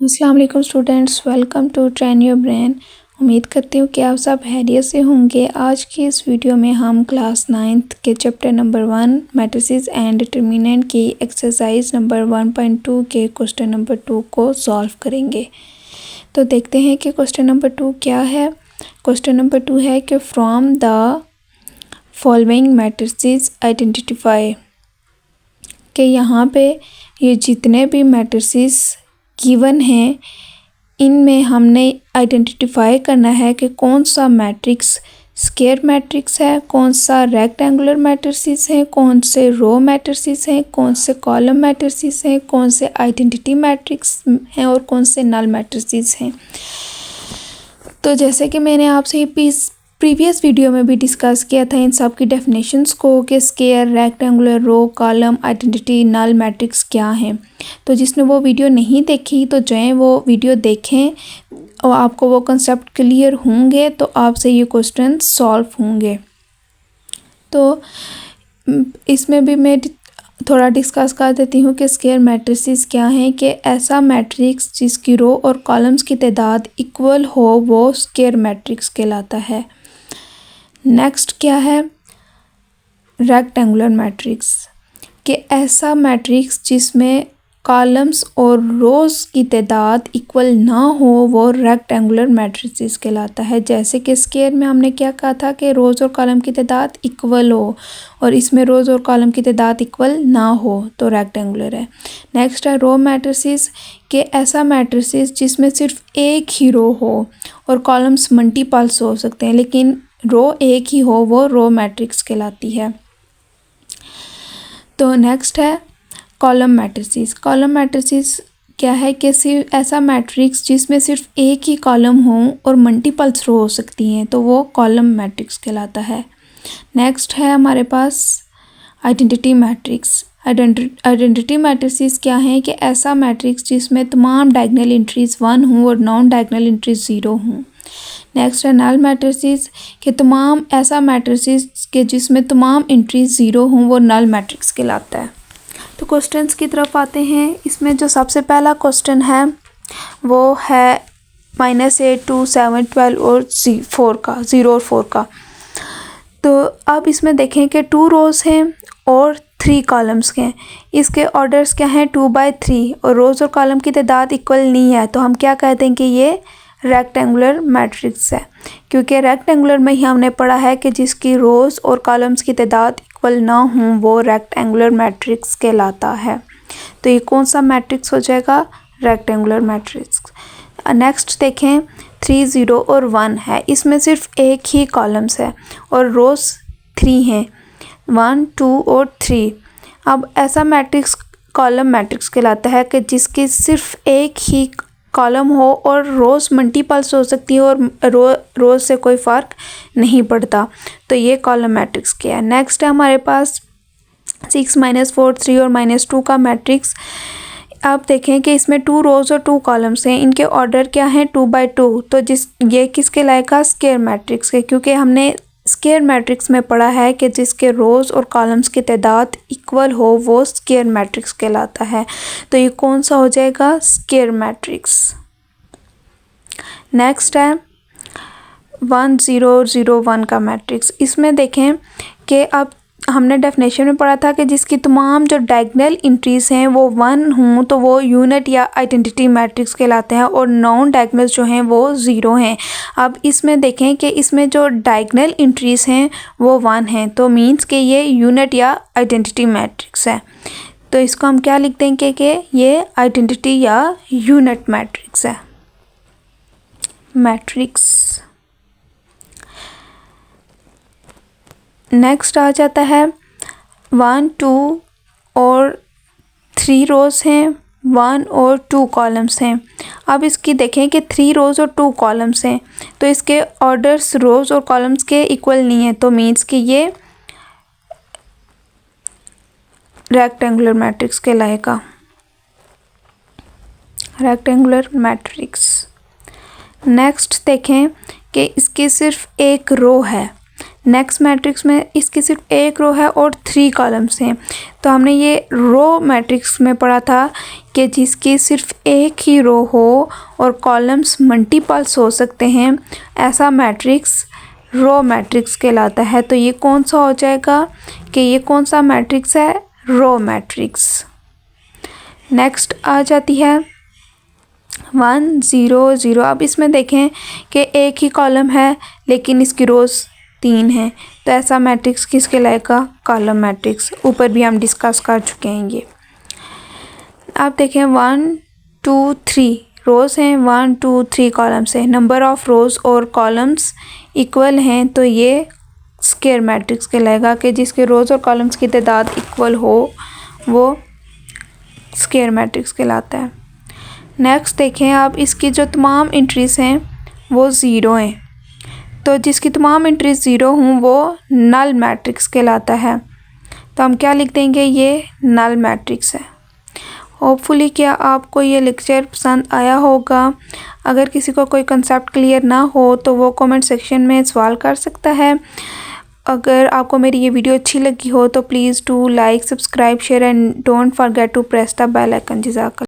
अस्सलाम वालेकुम students, welcome to train your brain. उम्मीद करती हूँ कि आप सब खैरियत से होंगे। आज की इस वीडियो में हम क्लास 9th के chapter number 1 matrices and determinant की एक्सरसाइज नंबर 1.2 के क्वेश्चन नंबर 2 को सॉल्व करेंगे। तो देखते हैं कि क्वेश्चन नंबर 2 क्या है। क्वेश्चन नंबर 2 है कि from the following matrices identify, कि यहाँ पे ये जितने भी मैट्रिसेस गिवन हैं इनमें हमने आइडेंटिफाई करना है कि कौन सा मैट्रिक्स स्क्वायर मैट्रिक्स है, कौन सा रेक्टेंगुलर मैट्रिसेस है, कौन से रो मैट्रिसेस हैं, कौन से कॉलम मैट्रिसेस हैं, कौन से आइडेंटिटी मैट्रिक्स हैं और कौन से नल मैट्रिसेस हैं। तो जैसे कि मैंने आपसे प्रीवियस वीडियो में भी डिस्कस किया था इन सब की डेफिनेशंस को कि स्क्वायर, रेक्टेंगुलर, रो, कॉलम, आइडेंटिटी, नल मैट्रिक्स क्या हैं। तो जिसने वो वीडियो नहीं देखी तो जाएं वो वीडियो देखें और आपको वो कंसेप्ट क्लियर होंगे तो आपसे ये क्वेश्चन सॉल्व होंगे। तो इसमें भी मैं थोड़ा डिस्कस कर देती हूँ कि स्क्वायर मैट्रिसेस क्या हैं। कि ऐसा मैट्रिक्स जिसकी रो और कॉलम्स की तादाद इक्वल हो वो स्क्वायर मैट्रिक्स कहलाता है। नेक्स्ट क्या है, रेक्टेंगुलर मैट्रिक्स, कि ऐसा मैट्रिक्स जिसमें कॉलम्स और रोज़ की तादाद इक्वल ना हो वो रेक्टेंगुलर मैट्रिसेस कहलाता है। जैसे कि स्क्वायर में हमने क्या कहा था कि रोज़ और कॉलम की तादाद इक्वल हो और इसमें रोज़ और कॉलम की तादाद इक्वल ना हो तो रेक्टेंगुलर है। नेक्स्ट है रो मैट्रिसेस, कि ऐसा मैट्रिसेस जिसमें सिर्फ एक ही रो हो और कॉलम्स मल्टीपल्स हो सकते हैं लेकिन रो एक ही हो वो रो मैट्रिक्स कहलाती है। तो नेक्स्ट है कॉलम मैट्रिसेस। कॉलम मैट्रिसेस क्या है कि सिर्फ ऐसा मैट्रिक्स जिसमें सिर्फ एक ही कॉलम हो और मल्टीपल्स रो हो सकती हैं तो वो कॉलम मैट्रिक्स कहलाता है। नेक्स्ट है हमारे पास आइडेंटिटी मैट्रिक्स। आइडेंटिटी मैट्रिसेस क्या है कि ऐसा मैट्रिक्स जिसमें तमाम डायगोनल एंट्रीज 1 हों और नॉन डायगोनल एंट्रीज 0 हों। नेक्स्ट है नल मैट्रिसेस, कि तमाम ऐसा मैट्रिसेस के जिसमें तमाम एंट्रीज 0 हों वो नल मैट्रिक्स कहलाता है। तो क्वेश्चंस की तरफ आते हैं। इसमें जो सबसे पहला क्वेश्चन है वो है -8, 2, 7, 12 और 0 और 4 का। तो अब इसमें देखें कि 2 रोज़ हैं और 3 कॉलम्स के हैं। इसके ऑर्डर्स क्या हैं 2/3 और रोज़ और कॉलम की तादाद इक्वल नहीं है तो हम क्या कहते हैं कि ये रेक्टेंगुलर मैट्रिक्स है, क्योंकि रेक्टेंगुलर में ही हमने पढ़ा है कि जिसकी रोज़ और कॉलम्स की तादाद इक्वल ना हों वो रेक्टेंगुलर मैट्रिक्स कहलाता है। तो ये कौन सा मैट्रिक्स हो जाएगा, रेक्टेंगुलर मैट्रिक्स। नेक्स्ट देखें 3, 0 और 1 है, इसमें सिर्फ एक ही कॉलम्स है और रोज़ 3 हैं, 1, 2 और 3। अब ऐसा मैट्रिक्स कॉलम मैट्रिक्स कहलाता है कि जिसकी सिर्फ एक ही कॉलम हो और रोज़ मल्टीपल्स हो सकती है और रोज़ से कोई फ़र्क नहीं पड़ता तो ये कॉलम मैट्रिक्स क्या है। नेक्स्ट है हमारे पास 6, -4, 3 और -2 का मैट्रिक्स। आप देखें कि इसमें 2 रोज़ और 2 कॉलम्स हैं, इनके ऑर्डर क्या हैं 2/2। तो ये किसके लायका स्क्वायर मैट्रिक्स है, क्योंकि हमने स्क्वायर मैट्रिक्स में पढ़ा है कि जिसके रोज़ और कॉलम्स की तादाद इक्वल हो वो स्क्वायर मैट्रिक्स कहलाता है। तो ये कौन सा हो जाएगा, स्क्वायर मैट्रिक्स। नेक्स्ट है 1, 0, 0, 1 का मैट्रिक्स। इसमें देखें कि अब हमने डेफिनेशन में पढ़ा था कि जिसकी तमाम जो डायगोनल एंट्रीज हैं वो 1 हों तो वो यूनिट या आइडेंटिटी मैट्रिक्स कहलाते हैं और नॉन डायगोनल्स जो हैं वो 0 हैं। अब इसमें देखें कि इसमें जो डायगोनल एंट्रीज हैं वो 1 हैं तो मींस कि ये यूनिट या आइडेंटिटी मैट्रिक्स है। तो इसको हम क्या लिख देंगे कि ये आइडेंटिटी या यूनिट मैट्रिक्स है, मैट्रिक्स। नेक्स्ट आ जाता है 1, 2 और 3 रोज़ हैं, 1 और 2 कॉलम्स हैं। अब इसकी देखें कि 3 रोज़ और 2 कॉलम्स हैं तो इसके ऑर्डर्स रोज़ और कॉलम्स के इक्वल नहीं है तो मीन्स कि ये रेक्टेंगुलर मैट्रिक्स कहलाएगा, रेक्टेंगुलर मैट्रिक्स। नेक्स्ट देखें कि इसकी सिर्फ एक रो है, नेक्स्ट मैट्रिक्स में इसकी सिर्फ एक रो है और 3 कॉलम्स हैं। तो हमने ये रो मैट्रिक्स में पढ़ा था कि जिसकी सिर्फ एक ही रो हो और कॉलम्स मल्टीपल्स हो सकते हैं, ऐसा मैट्रिक्स रो मैट्रिक्स कहलाता है। तो ये कौन सा हो जाएगा कि ये कौन सा मैट्रिक्स है? Row matrix. नेक्स्ट आ जाती है 1 0 0। अब इसमें देखें कि एक ही कॉलम है लेकिन इसकी रोज़ 3 हैं, तो ऐसा मैट्रिक्स किस कहलाएगा? Column matrix. ऊपर भी हम डिस्कस कर चुके हैं ये। अब देखें 1 2 3 रोज़ हैं, 1 2 3 कॉलम्स हैं। नंबर ऑफ़ रोज़ और कॉलम्स इक्वल हैं, तो ये स्क्वायर मैट्रिक्स कहलाएगा कि जिसके रोज़ और कॉलम्स की तादाद इक्वल हो वो स्क्वायर मैट्रिक्स कहलाता है। नेक्स्ट देखें आप, इसकी जो तमाम एंट्रीज़ हैं वो ज़ीरो हैं, तो जिसकी तमाम एंट्रीज ज़ीरो हों वो नल मैट्रिक्स कहलाता है। तो हम क्या लिख देंगे? ये नल मैट्रिक्स है। होपफुली क्या आपको ये लेक्चर पसंद आया होगा। अगर किसी को कोई कंसेप्ट क्लियर ना हो तो वो कमेंट सेक्शन में सवाल कर सकता है। अगर आपको मेरी ये वीडियो अच्छी लगी हो तो please do like, subscribe, share and don't forget to press the bell icon. जज़ाकल्लाह।